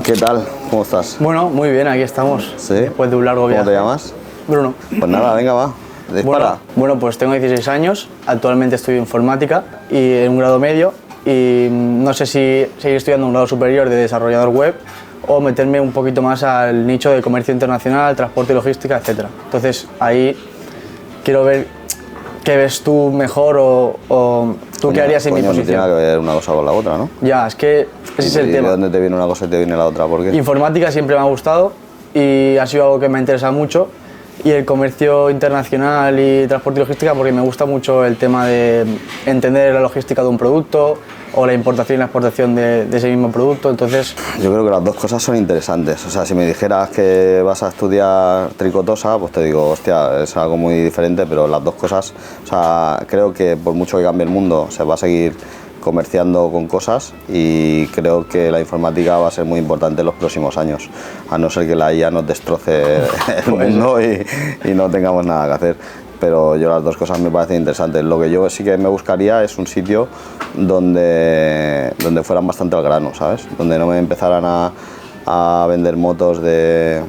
¿Qué tal? ¿Cómo estás? Bueno, muy bien, aquí estamos. ¿Sí? Después de un largo viaje. ¿Cómo te llamas? Bruno. Pues nada, venga, va. Dispara. Bueno, pues tengo 16 años, actualmente estudio informática y en un grado medio y no sé si seguir estudiando un grado superior de desarrollador web o meterme un poquito más al nicho de comercio internacional, transporte y logística, etc. Entonces ahí quiero ver qué ves tú mejor o tú qué harías en mi posición. No tiene nada que ver una cosa con la otra, ¿no? Ya, es que ese es el tema. ¿De dónde te viene una cosa y te viene la otra? ¿Por qué? Informática siempre me ha gustado y ha sido algo que me ha interesado mucho. Y el comercio internacional y transporte y logística porque me gusta mucho el tema de entender la logística de un producto o la importación y la exportación de ese mismo producto, entonces... Yo creo que las dos cosas son interesantes, o sea, si me dijeras que vas a estudiar tricotosa, pues te digo, hostia, es algo muy diferente, pero las dos cosas, o sea, creo que por mucho que cambie el mundo, se va a seguir comerciando con cosas y creo que la informática va a ser muy importante en los próximos años, a no ser que la IA nos destroce el mundo y no tengamos nada que hacer. Pero yo las dos cosas me parecen interesantes. Lo que yo sí que me buscaría es un sitio donde fueran bastante al grano, ¿sabes? Donde no me empezaran a vender motos de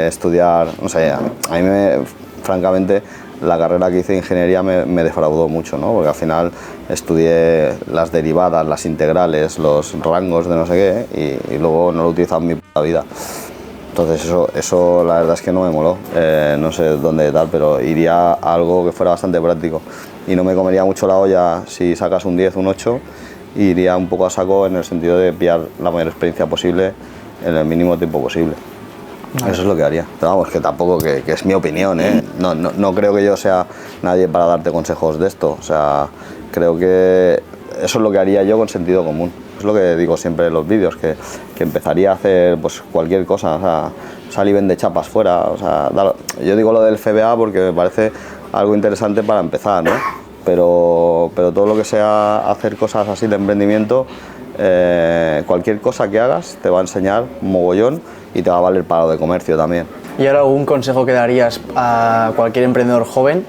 estudiar, no sé, a mí francamente la carrera que hice de ingeniería me defraudó mucho, ¿no? Porque al final estudié las derivadas, las integrales, los rangos de no sé qué y luego no lo he utilizado en mi puta vida. Entonces eso la verdad es que no me moló, no sé dónde tal, pero iría a algo que fuera bastante práctico y no me comería mucho la olla si sacas un 10, un 8, y iría un poco a saco en el sentido de pillar la mayor experiencia posible en el mínimo tiempo posible. Vale. Eso es lo que haría, pero vamos, que tampoco, que es mi opinión, ¿eh? No creo que yo sea nadie para darte consejos de esto, o sea, creo que eso es lo que haría yo con sentido común. Es lo que digo siempre en los vídeos, que empezaría a hacer pues cualquier cosa, o sea, sal y vende chapas fuera, o sea, yo digo lo del FBA porque me parece algo interesante para empezar, ¿no? Pero todo lo que sea hacer cosas así de emprendimiento, cualquier cosa que hagas te va a enseñar mogollón y te va a valer para lo de comercio también. ¿Y ahora algún consejo que darías a cualquier emprendedor joven?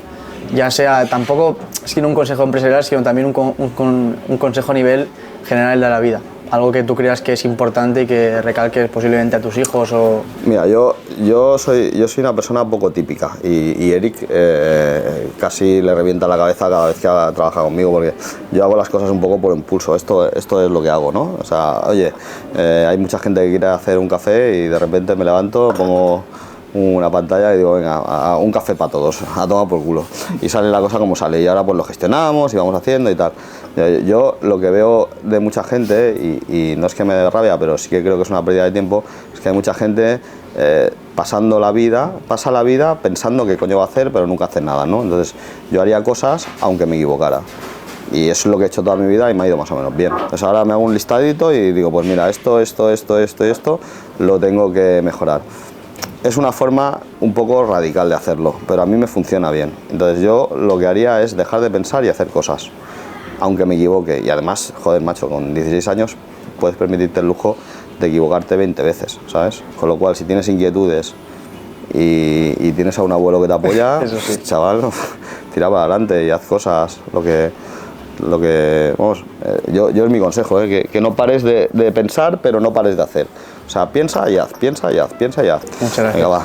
Ya sea, tampoco es que no un consejo empresarial, sino también un consejo a nivel general de la vida. Algo que tú creas que es importante y que recalques posiblemente a tus hijos o... Mira, yo soy una persona poco típica y Eric casi le revienta la cabeza cada vez que trabaja conmigo porque yo hago las cosas un poco por impulso, esto es lo que hago, ¿no? O sea, oye, hay mucha gente que quiere hacer un café y de repente me levanto, pongo una pantalla y digo, venga, un café para todos, a tomar por culo. Y sale la cosa como sale y ahora pues lo gestionamos y vamos haciendo y tal. Yo lo que veo de mucha gente, y no es que me dé rabia, pero sí que creo que es una pérdida de tiempo, es que hay mucha gente pasa la vida pensando qué coño va a hacer, pero nunca hace nada, ¿no? Entonces yo haría cosas aunque me equivocara. Y eso es lo que he hecho toda mi vida y me ha ido más o menos bien. Entonces ahora me hago un listadito y digo, pues mira, esto lo tengo que mejorar. Es una forma un poco radical de hacerlo, pero a mí me funciona bien. Entonces yo lo que haría es dejar de pensar y hacer cosas, aunque me equivoque. Y además, joder, macho, con 16 años puedes permitirte el lujo de equivocarte 20 veces, ¿sabes? Con lo cual, si tienes inquietudes y tienes a un abuelo que te apoya, sí. Chaval, tira para adelante y haz cosas, lo que vamos, yo es mi consejo, que no pares de pensar, pero no pares de hacer. O sea, piensa y haz. Muchas gracias. Venga, va.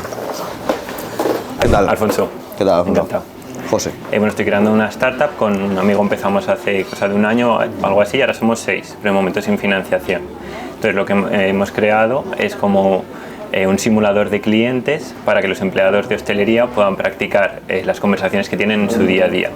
¿Qué tal? Alfonso. ¿Qué tal, Alfonso? Encantado. José. Bueno, estoy creando una startup, con un amigo empezamos hace cosa de un año, algo así, y ahora somos 6, pero de momento sin financiación. Entonces lo que hemos creado es como un simulador de clientes para que los empleados de hostelería puedan practicar las conversaciones que tienen en su día a día.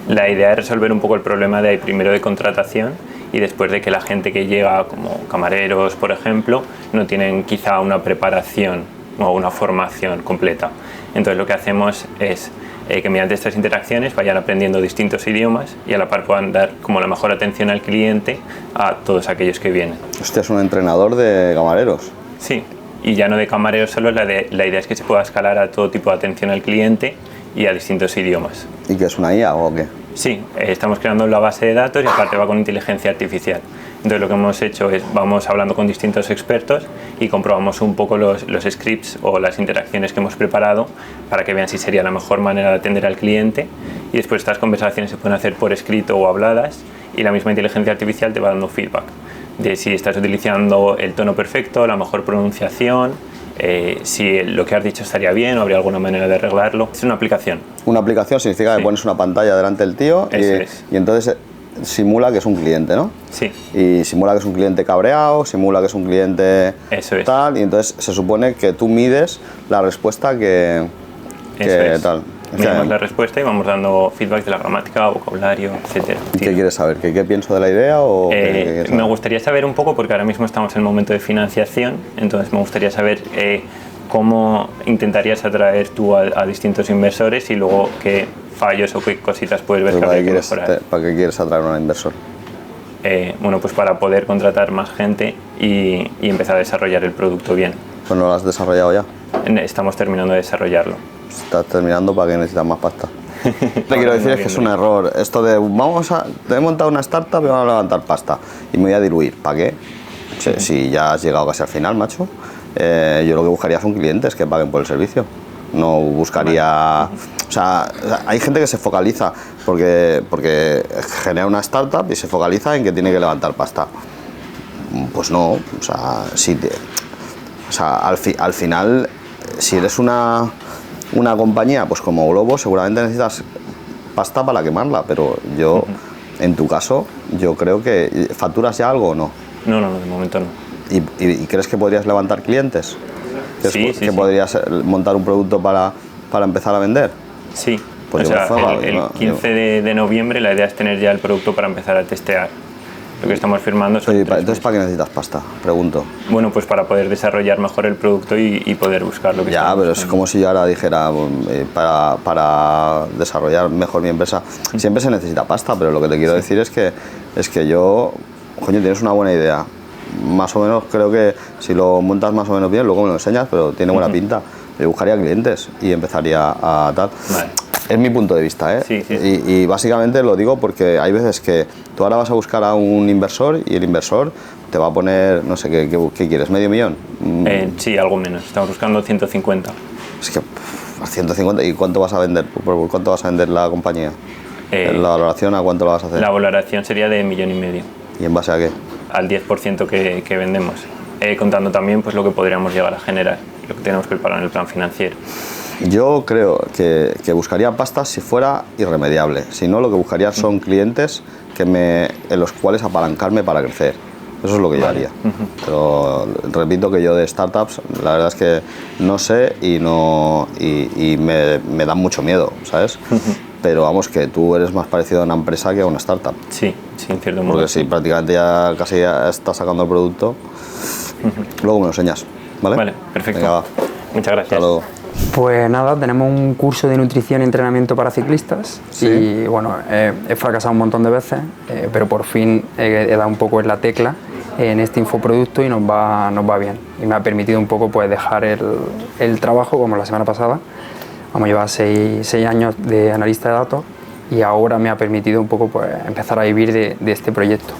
La idea es resolver un poco el problema primero de contratación y después de que la gente que llega, como camareros, por ejemplo, no tienen quizá una preparación o una formación completa. Entonces lo que hacemos es que mediante estas interacciones vayan aprendiendo distintos idiomas y a la par puedan dar como la mejor atención al cliente a todos aquellos que vienen. Hostia, es un entrenador de camareros. Sí, y ya no de camareros solo, la idea es que se pueda escalar a todo tipo de atención al cliente y a distintos idiomas. ¿Y qué es una IA o qué? Sí, estamos creando la base de datos y aparte va con inteligencia artificial. Entonces lo que hemos hecho es, vamos hablando con distintos expertos y comprobamos un poco los scripts o las interacciones que hemos preparado para que vean si sería la mejor manera de atender al cliente, y después estas conversaciones se pueden hacer por escrito o habladas y la misma inteligencia artificial te va dando feedback. de si estás utilizando el tono perfecto, la mejor pronunciación, si lo que has dicho estaría bien o habría alguna manera de arreglarlo. Es una aplicación. Una aplicación significa que pones una pantalla delante del tío y entonces simula que es un cliente, ¿no? Sí. Y simula que es un cliente cabreado, simula que es un cliente tal, y entonces se supone que tú mides la respuesta que tal. Miramos la respuesta y vamos dando feedback de la gramática, vocabulario, etc. ¿Qué quieres saber? ¿Qué pienso de la idea? O me gustaría saber un poco, porque ahora mismo estamos en el momento de financiación, entonces me gustaría saber cómo intentarías atraer tú a distintos inversores y luego qué fallos o qué cositas puedes ver que habría que mejorar. ¿Para qué quieres atraer a un inversor? Bueno, pues para poder contratar más gente y empezar a desarrollar el producto bien. Pues no lo has desarrollado ya. Estamos terminando de desarrollarlo. Estás terminando, ¿para qué necesitas más pasta? Lo que quiero decir es que es un error. Esto de te he montado una startup y vamos a levantar pasta y me voy a diluir. ¿Para qué? Si ya has llegado casi al final, macho. Yo lo que buscaría son clientes que paguen por el servicio. No buscaría... O sea, hay gente que se focaliza porque genera una startup y se focaliza en que tiene que levantar pasta. Pues no, o sea, al final, si eres una compañía pues como Globo, seguramente necesitas pasta para quemarla, pero yo, en tu caso, yo creo que... ¿Facturas ya algo o no? No, de momento no. ¿Y crees que podrías levantar clientes? Sí. ¿Podrías montar un producto para empezar a vender? Sí. Pues el 15 de noviembre la idea es tener ya el producto para empezar a testear. Lo que estamos firmando son... Entonces, ¿para qué necesitas pasta? Pregunto. Bueno, pues para poder desarrollar mejor el producto y poder buscar lo que ya, pero es como si yo ahora dijera, para desarrollar mejor mi empresa, siempre se necesita pasta, pero lo que te quiero decir es que yo, coño, tienes una buena idea. Más o menos creo que si lo montas más o menos bien, luego me lo enseñas, pero tiene buena pinta. Yo buscaría clientes y empezaría a tal. Vale. Es mi punto de vista, ¿eh? Sí. Y básicamente lo digo porque hay veces que tú ahora vas a buscar a un inversor y el inversor te va a poner, no sé, ¿qué quieres? ¿Medio millón? Sí, algo menos. Estamos buscando 150. Es que 150, ¿y cuánto vas a vender? ¿Por cuánto vas a vender la compañía? ¿La valoración a cuánto la vas a hacer? La valoración sería de 1,5 millones. ¿Y en base a qué? Al 10% que vendemos. Contando también pues lo que podríamos llegar a generar, lo que tenemos que pagar en el plan financiero. Yo creo que buscaría pasta si fuera irremediable. Si no, lo que buscaría son clientes en los cuales apalancarme para crecer. Eso es lo que yo haría. Pero repito que yo de startups, la verdad es que no sé y me dan mucho miedo, ¿sabes? Pero vamos, que tú eres más parecido a una empresa que a una startup. Sí, en cierto modo. Porque si prácticamente ya casi ya estás sacando el producto, luego me lo enseñas, ¿vale? Vale, perfecto. Venga, va. Muchas gracias. Hasta luego. Pues nada, tenemos un curso de nutrición y entrenamiento para ciclistas. ¿Sí? Y bueno, he fracasado un montón de veces, pero por fin he dado un poco en la tecla en este infoproducto y nos va bien. Y me ha permitido un poco pues dejar el trabajo como la semana pasada. Vamos a llevar 6 años de analista de datos y ahora me ha permitido un poco pues empezar a vivir de este proyecto.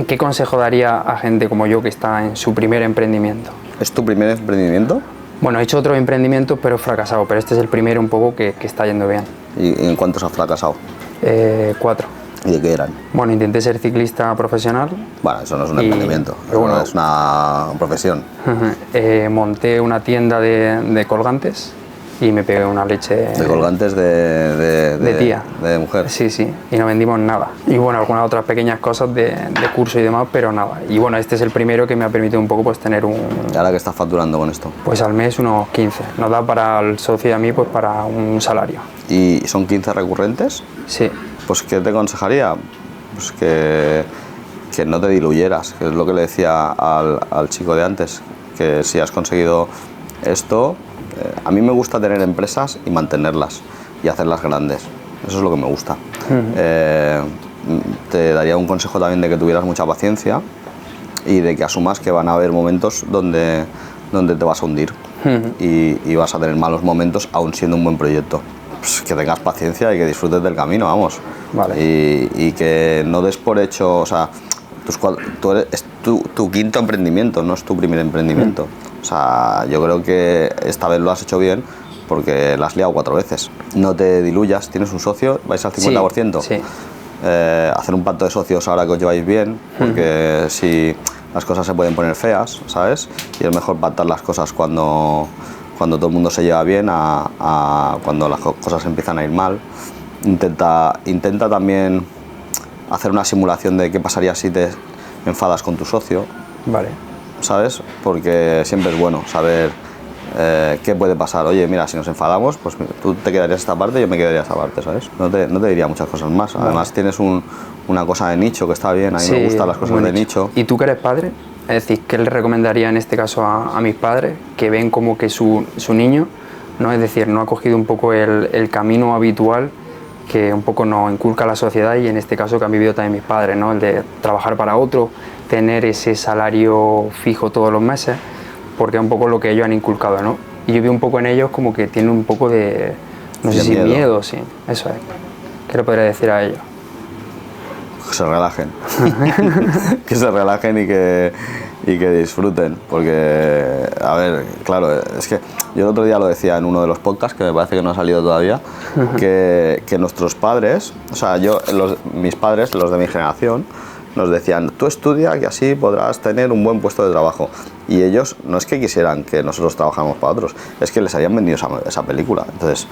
¿Qué consejo daría a gente como yo que está en su primer emprendimiento? ¿Es tu primer emprendimiento? Bueno, he hecho otros emprendimientos pero he fracasado, pero este es el primero un poco que está yendo bien. ¿Y en cuántos has fracasado? 4. ¿Y de qué eran? Bueno, intenté ser ciclista profesional. Bueno, eso no es un emprendimiento, bueno, es una profesión. Monté una tienda de colgantes y me pegué una leche... ¿De colgantes de tía. De mujer? Sí, y no vendimos nada. Y bueno, algunas otras pequeñas cosas de curso y demás, pero nada. Y bueno, este es el primero que me ha permitido un poco pues tener un... ¿Y ahora qué estás facturando con esto? Pues al mes unos 15. Nos da para el socio y a mí pues para un salario. ¿Y son 15 recurrentes? Sí. Pues ¿qué te aconsejaría? Pues que no te diluyeras, que es lo que le decía al chico de antes, que si has conseguido esto... a mí me gusta tener empresas y mantenerlas y hacerlas grandes. Eso es lo que me gusta. Te daría un consejo también de que tuvieras mucha paciencia y de que asumas que van a haber momentos donde te vas a hundir y vas a tener malos momentos aún siendo un buen proyecto. Pues que tengas paciencia y que disfrutes del camino, vamos. Vale. Y que no des por hecho, o sea, es tu quinto emprendimiento, no es tu primer emprendimiento. O sea, yo creo que esta vez lo has hecho bien porque la has liado 4 veces. No te diluyas, tienes un socio, vais al 50%. Sí. hacer un pacto de socios ahora que os lleváis bien, porque si las cosas se pueden poner feas, ¿sabes? Y es mejor pactar las cosas cuando todo el mundo se lleva bien a cuando las cosas empiezan a ir mal. Intenta también hacer una simulación de qué pasaría si te enfadas con tu socio. Vale. ¿Sabes? Porque siempre es bueno saber qué puede pasar. Oye, mira, si nos enfadamos, pues tú te quedarías esta parte y yo me quedaría esta parte, ¿sabes? No te diría muchas cosas más. Vale. Además tienes una cosa de nicho que está bien, a mí me gustan las cosas de nicho. ¿Y tú que eres padre? Es decir, ¿qué le recomendaría en este caso a mis padres que ven como que su niño, ¿no? Es decir, no ha cogido un poco el camino habitual que un poco nos inculca la sociedad y en este caso que han vivido también mis padres, ¿no? El de trabajar para otro, tener ese salario fijo todos los meses, porque es un poco lo que ellos han inculcado, ¿no? Y yo veo un poco en ellos como que tienen un poco de, no sé si miedo, sí, eso es. ¿Qué le podría decir a ellos? Que se relajen, que se relajen y que disfruten, porque, a ver, claro, es que yo el otro día lo decía en uno de los podcasts, que me parece que no ha salido todavía, que nuestros padres, o sea, mis padres, los de mi generación, nos decían, tú estudia que así podrás tener un buen puesto de trabajo. Y ellos no es que quisieran que nosotros trabajáramos para otros, es que les habían vendido esa película. Entonces,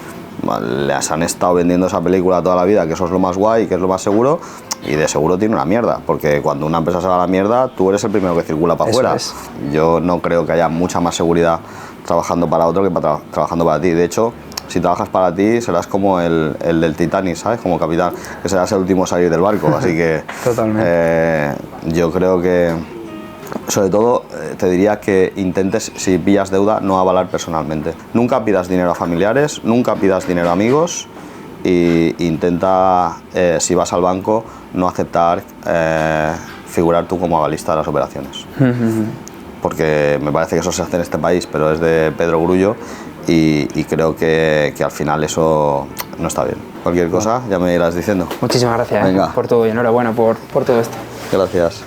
les han estado vendiendo esa película toda la vida, que eso es lo más guay, que es lo más seguro, y de seguro tiene una mierda, porque cuando una empresa se va a la mierda, tú eres el primero que circula para afuera. Yo no creo que haya mucha más seguridad trabajando para otro que trabajando para ti. De hecho, si trabajas para ti, serás como el del Titanic, ¿sabes? Como capitán, que serás el último a salir del barco. Así que yo creo que, sobre todo, te diría que intentes, si pillas deuda, no avalar personalmente. Nunca pidas dinero a familiares, nunca pidas dinero a amigos e intenta, si vas al banco, no aceptar figurar tú como avalista de las operaciones. Porque me parece que eso se hace en este país, pero es de Pedro Grullo. Y creo que al final eso no está bien. Cualquier cosa ya me irás diciendo. Muchísimas gracias por todo y enhorabuena por todo esto. Gracias.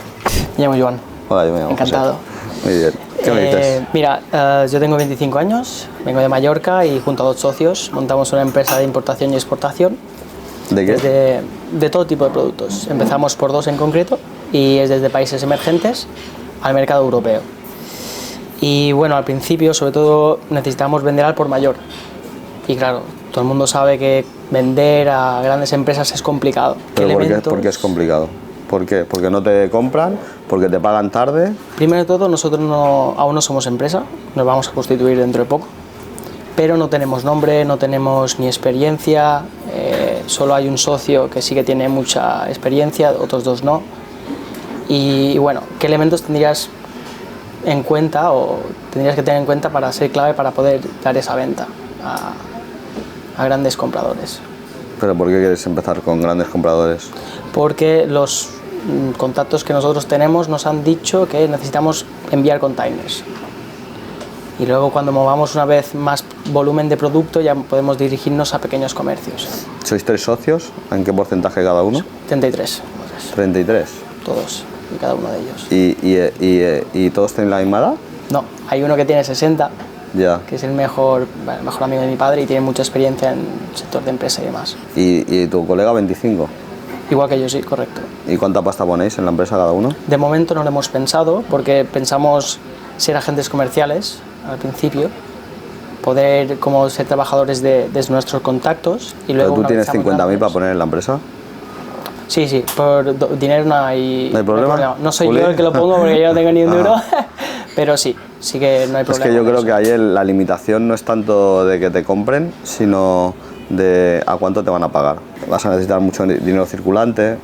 Me llamo Joan. Hola, yo me llamo Encantado. José. Muy bien. ¿Qué me dices? Mira, yo tengo 25 años, vengo de Mallorca y junto a 2 socios montamos una empresa de importación y exportación. ¿De qué? De todo tipo de productos. Empezamos por 2 en concreto y es desde países emergentes al mercado europeo. Y bueno, al principio, sobre todo, necesitamos vender al por mayor. Y claro, todo el mundo sabe que vender a grandes empresas es complicado. ¿Pero por qué es complicado? ¿Por qué? ¿Porque no te compran? ¿Porque te pagan tarde? Primero de todo, nosotros aún no somos empresa, nos vamos a constituir dentro de poco. Pero no tenemos nombre, no tenemos ni experiencia, solo hay un socio que sí que tiene mucha experiencia, otros 2 no. Y bueno, ¿qué elementos tendrías en cuenta o tendrías que tener en cuenta para ser clave para poder dar esa venta a grandes compradores? ¿Pero por qué quieres empezar con grandes compradores? Porque los contactos que nosotros tenemos nos han dicho que necesitamos enviar containers. Y luego cuando movamos una vez más volumen de producto ya podemos dirigirnos a pequeños comercios. ¿Sois 3 socios? ¿En qué porcentaje cada uno? 33. 33. Todos y cada uno de ellos. ¿Y todos tienen la misma edad? No, hay uno que tiene 60, ya. Que es el mejor amigo de mi padre y tiene mucha experiencia en el sector de empresa y demás. ¿Y tu colega 25? Igual que yo, sí, correcto. ¿Y cuánta pasta ponéis en la empresa cada uno? De momento no lo hemos pensado porque pensamos ser agentes comerciales al principio, poder como ser trabajadores de nuestros contactos y luego... ¿Pero tú tienes 50.000 para poner en la empresa? Sí, por dinero no hay problema. No soy yo el que lo pongo porque yo no tengo ni un duro, pero sí que no hay problema. Es que yo creo que ahí la limitación no es tanto de que te compren, sino de a cuánto te van a pagar. Vas a necesitar mucho dinero circulante.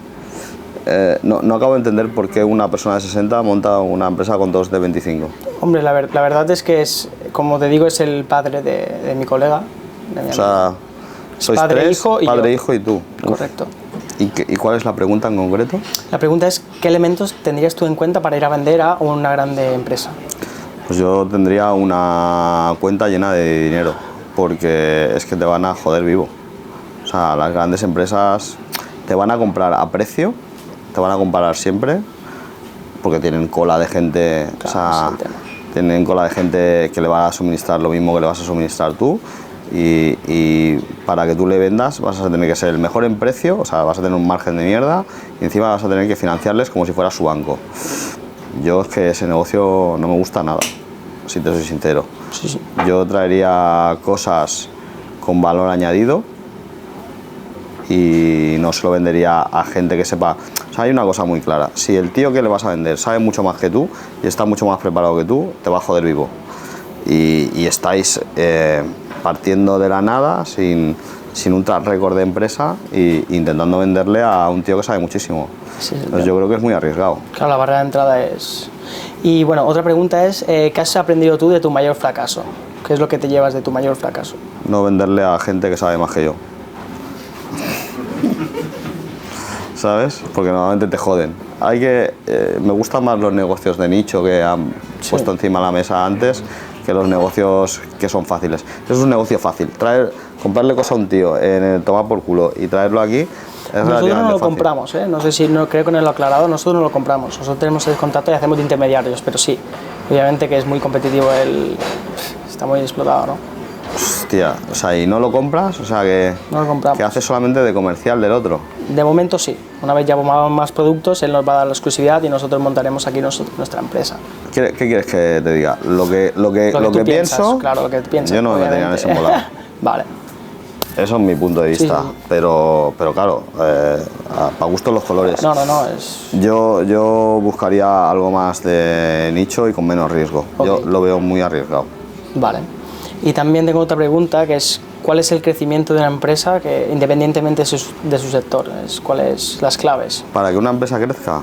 No acabo de entender por qué una persona de 60 monta una empresa con 2 de 25. Hombre, la verdad es que es, como te digo, es el padre de mi colega. O sea, sois padre, 3, padre, yo. hijo y tú. Correcto. ¿Y cuál es la pregunta en concreto? La pregunta es, ¿qué elementos tendrías tú en cuenta para ir a vender a una grande empresa? Pues yo tendría una cuenta llena de dinero, porque es que te van a joder vivo. O sea, las grandes empresas te van a comprar a precio, te van a comparar siempre, porque tienen cola de gente, claro, tienen cola de gente que le va a suministrar lo mismo que le vas a suministrar tú, y para que tú le vendas vas a tener que ser el mejor en precio, o sea, vas a tener un margen de mierda y encima vas a tener que financiarles como si fuera su banco. Yo es que ese negocio no me gusta nada, si te soy sincero. Sí, sí. Yo traería cosas con valor añadido y no se lo vendería a gente que sepa. O sea, hay una cosa muy clara: si el tío que le vas a vender sabe mucho más que tú y está mucho más preparado que tú, te va a joder vivo. Y estáis partiendo de la nada, sin un track record de empresa, e intentando venderle a un tío que sabe muchísimo. Sí, Entonces yo creo que es muy arriesgado. Claro, la barrera de entrada es... Y bueno, otra pregunta es, ¿qué has aprendido tú de tu mayor fracaso? ¿Qué es lo que te llevas de tu mayor fracaso? No venderle a gente que sabe más que yo. ¿Sabes? Porque normalmente te joden. Me gustan más los negocios de nicho que han puesto encima de la mesa antes que los negocios que son fáciles. Eso es un negocio fácil. Comprarle cosas a un tío, tomar por culo y traerlo aquí es Nosotros no lo fácil. compramos, ¿eh? No sé si, no creo que no lo he aclarado, nosotros no lo compramos. Nosotros tenemos el contrato y hacemos de intermediarios, pero sí, obviamente que es muy competitivo, está muy explotado, ¿no? Hostia, o sea, y no lo compras, o sea No lo compramos. que haces solamente de comercial del otro. De momento sí. Una vez ya pongamos más productos, él nos va a dar la exclusividad y nosotros montaremos aquí nuestra empresa. ¿Qué quieres que te diga? Lo que tú piensas, pienso, claro, lo que piensas. yo no me tenía en ese embolado. Vale. Eso es mi punto de vista, Sí, sí. pero claro, para gusto los colores. No, es... Yo buscaría algo más de nicho y con menos riesgo. Ok. Yo lo veo muy arriesgado. Vale. Y también tengo otra pregunta, que es, ¿cuál es el crecimiento de una empresa que, independientemente de su sector? ¿Cuáles las claves? Para que una empresa crezca,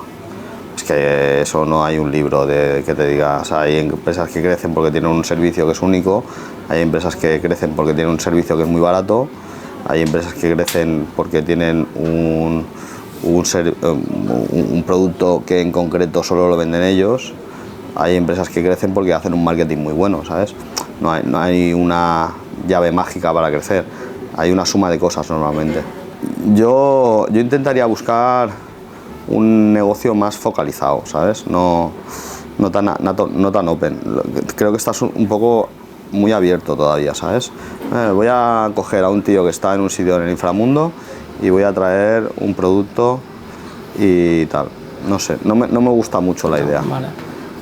es que eso no hay un libro que te diga. O sea, hay empresas que crecen porque tienen un servicio que es único, hay empresas que crecen porque tienen un servicio que es muy barato, hay empresas que crecen porque tienen un producto que en concreto solo lo venden ellos, hay empresas que crecen porque hacen un marketing muy bueno, ¿sabes? No hay una llave mágica para crecer, hay una suma de cosas normalmente. Yo intentaría buscar un negocio más focalizado, ¿sabes? No tan open. Creo que estás un poco muy abierto todavía, ¿sabes? Voy a coger a un tío que está en un sitio en el inframundo y voy a traer un producto y tal. No sé, no me gusta mucho la idea. Vale.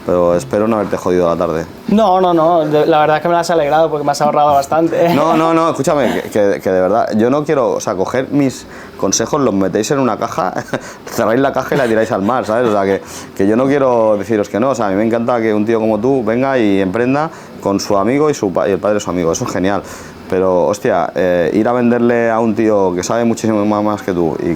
Pero espero no haberte jodido la tarde. No, la verdad es que me la has alegrado porque me has ahorrado bastante. No, escúchame, que de verdad, yo no quiero, o sea, coger mis consejos, los metéis en una caja, cerráis la caja y la tiráis al mar, ¿sabes? O sea, que yo no quiero deciros que no, o sea, a mí me encanta que un tío como tú venga y emprenda con su amigo y el padre de su amigo, eso es genial. Pero, hostia, ir a venderle a un tío que sabe muchísimo más que tú y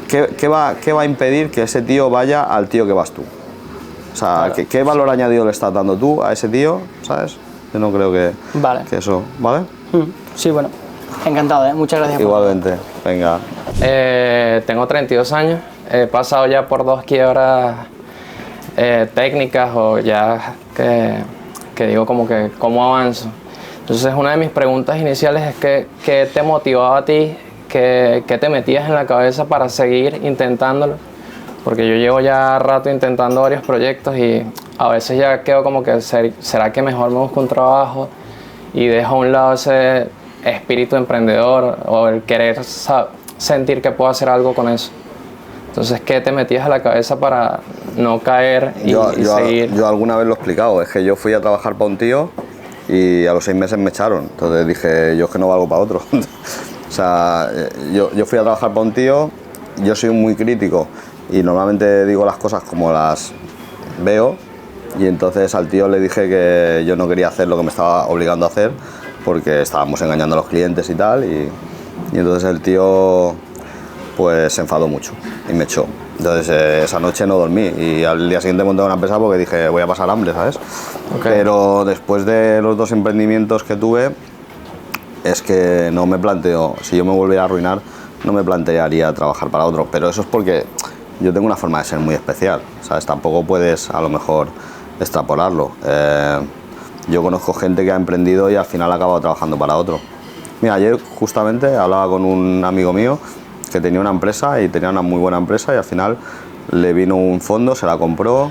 ¿qué va a impedir que ese tío vaya al tío que vas tú? O sea, Claro. ¿qué valor añadido le estás dando tú a ese tío? ¿Sabes? Yo no creo que eso, ¿vale? Sí, bueno, encantado, ¿eh? Muchas gracias. Igualmente, venga. Tengo 32 años, he pasado ya por 2 quiebras técnicas o ya que digo como que cómo avanzo. Entonces una de mis preguntas iniciales es ¿qué te motivaba a ti? ¿Qué te metías en la cabeza para seguir intentándolo? Porque yo llevo ya rato intentando varios proyectos y a veces ya quedo como que ¿será que mejor me busco un trabajo? Y dejo a un lado ese espíritu emprendedor o el querer sentir que puedo hacer algo con eso. Entonces, ¿qué te metías a la cabeza para no caer y seguir? Yo alguna vez lo he explicado, es que yo fui a trabajar para un tío y a los 6 meses me echaron. Entonces dije, yo es que no valgo para otro. O sea, yo fui a trabajar para un tío, yo soy muy crítico y normalmente digo las cosas como las veo, y entonces al tío le dije que yo no quería hacer lo que me estaba obligando a hacer porque estábamos engañando a los clientes y tal, y entonces el tío pues se enfadó mucho y me echó. Entonces esa noche no dormí y al día siguiente monté una empresa porque dije voy a pasar hambre, ¿sabes? Okay. Pero después de los 2 emprendimientos que tuve, es que no me planteo, si yo me volviera a arruinar, no me plantearía trabajar para otro, pero eso es porque yo tengo una forma de ser muy especial, ¿sabes? Tampoco puedes a lo mejor extrapolarlo. Yo conozco gente que ha emprendido y al final ha acabado trabajando para otro. Mira, ayer justamente hablaba con un amigo mío que tenía una empresa y tenía una muy buena empresa y al final le vino un fondo, se la compró.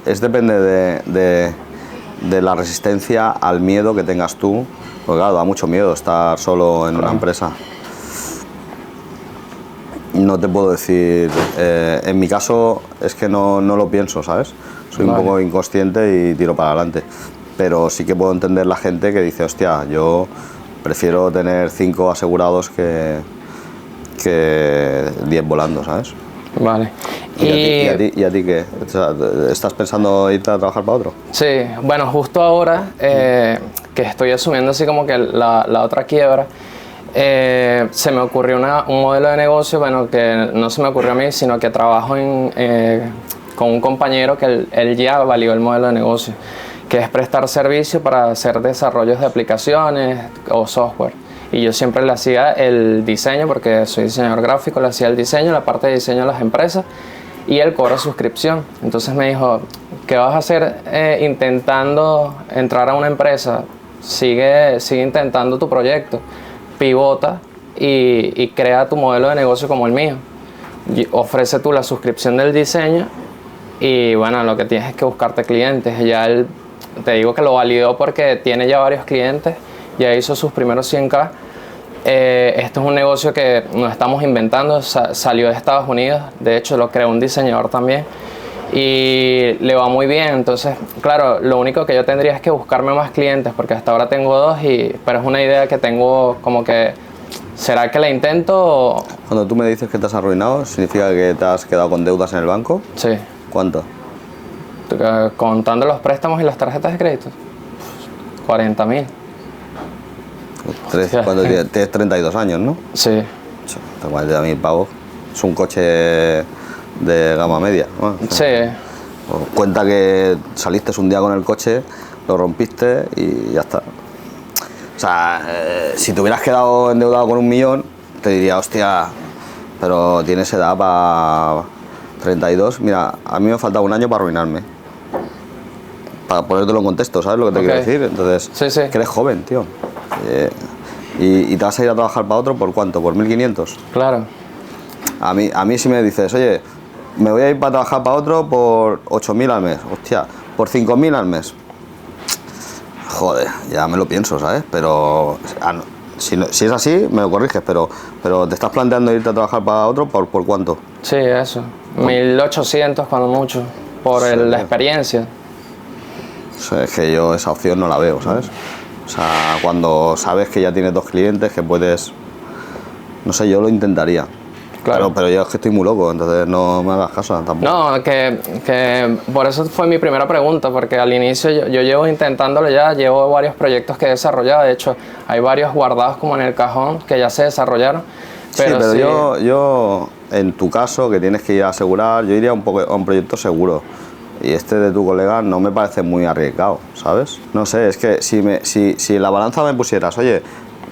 Depende de la resistencia al miedo que tengas tú, porque claro, da mucho miedo estar solo en una empresa. No te puedo decir, en mi caso es que no lo pienso, ¿sabes? Soy un poco inconsciente y tiro para adelante, pero sí que puedo entender la gente que dice, hostia, yo prefiero tener 5 asegurados que 10 volando, ¿sabes? Vale. ¿Y a ti qué? O sea, ¿estás pensando irte a trabajar para otro? Sí, bueno, justo ahora que estoy asumiendo así como que la otra quiebra, se me ocurrió un modelo de negocio, bueno, que no se me ocurrió a mí, sino que trabajo con un compañero que él ya validó el modelo de negocio, que es prestar servicio para hacer desarrollos de aplicaciones o software. Y yo siempre le hacía el diseño, porque soy diseñador gráfico, le hacía el diseño, la parte de diseño a las empresas, y él cobra suscripción. Entonces me dijo, ¿qué vas a hacer intentando entrar a una empresa? Sigue intentando tu proyecto, pivota y crea tu modelo de negocio como el mío. Y ofrece tú la suscripción del diseño y bueno, lo que tienes es que buscarte clientes. Ya él, te digo que lo validó porque tiene ya varios clientes, ya hizo sus primeros 100K. Esto es un negocio que nos estamos inventando, salió de Estados Unidos, de hecho lo creó un diseñador también y le va muy bien. Entonces, claro, lo único que yo tendría es que buscarme más clientes, porque hasta ahora tengo 2, pero es una idea que tengo como que, ¿será que la intento? Cuando tú me dices que te has arruinado, ¿significa que te has quedado con deudas en el banco? Sí. ¿Cuánto? Contando los préstamos y las tarjetas de crédito, 40.000. Cuando tienes 32 años, ¿no? Sí. 40.000 pavos. Es un coche de gama media, ¿no? Sí. Cuenta que saliste un día con el coche, lo rompiste y ya está. O sea, si te hubieras quedado endeudado con 1 millón, te diría, hostia, pero tienes edad para 32. Mira, a mí me falta 1 año para arruinarme. Para ponértelo en contexto, ¿sabes lo que te quiero decir? Entonces, sí. que eres joven, tío. Y te vas a ir a trabajar para otro, ¿por cuánto? ¿Por 1.500? Claro. A mí si me dices, oye, me voy a ir para trabajar para otro por 8.000 al mes, hostia, por 5.000 al mes. Joder, ya me lo pienso, ¿sabes? Pero si es así, me lo corriges, pero te estás planteando irte a trabajar para otro, ¿por cuánto? Sí, eso. 1.800 cuando mucho, por Sí, la experiencia. O sea, es que yo esa opción no la veo, ¿sabes? O sea, cuando sabes que ya tienes 2 clientes, que puedes... No sé, yo lo intentaría. Claro. Pero yo es que estoy muy loco, entonces no me hagas caso tampoco. No, que por eso fue mi primera pregunta, porque al inicio yo llevo intentándolo ya, llevo varios proyectos que he desarrollado, de hecho hay varios guardados como en el cajón que ya se desarrollaron. Pero sí, yo, en tu caso, que tienes que ir a asegurar, yo iría a un proyecto seguro. Y este de tu colega no me parece muy arriesgado, ¿sabes? No sé, es que si la balanza me pusieras, oye,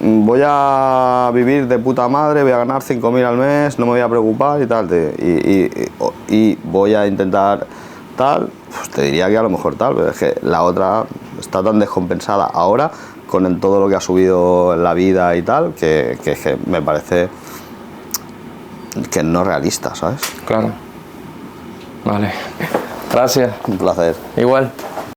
voy a vivir de puta madre, voy a ganar 5.000 al mes, no me voy a preocupar y tal, y voy a intentar tal, pues te diría que a lo mejor tal, pero es que la otra está tan descompensada ahora con todo lo que ha subido en la vida y tal, que me parece que no es realista, ¿sabes? Claro. Vale. Gracias. Un placer. Igual.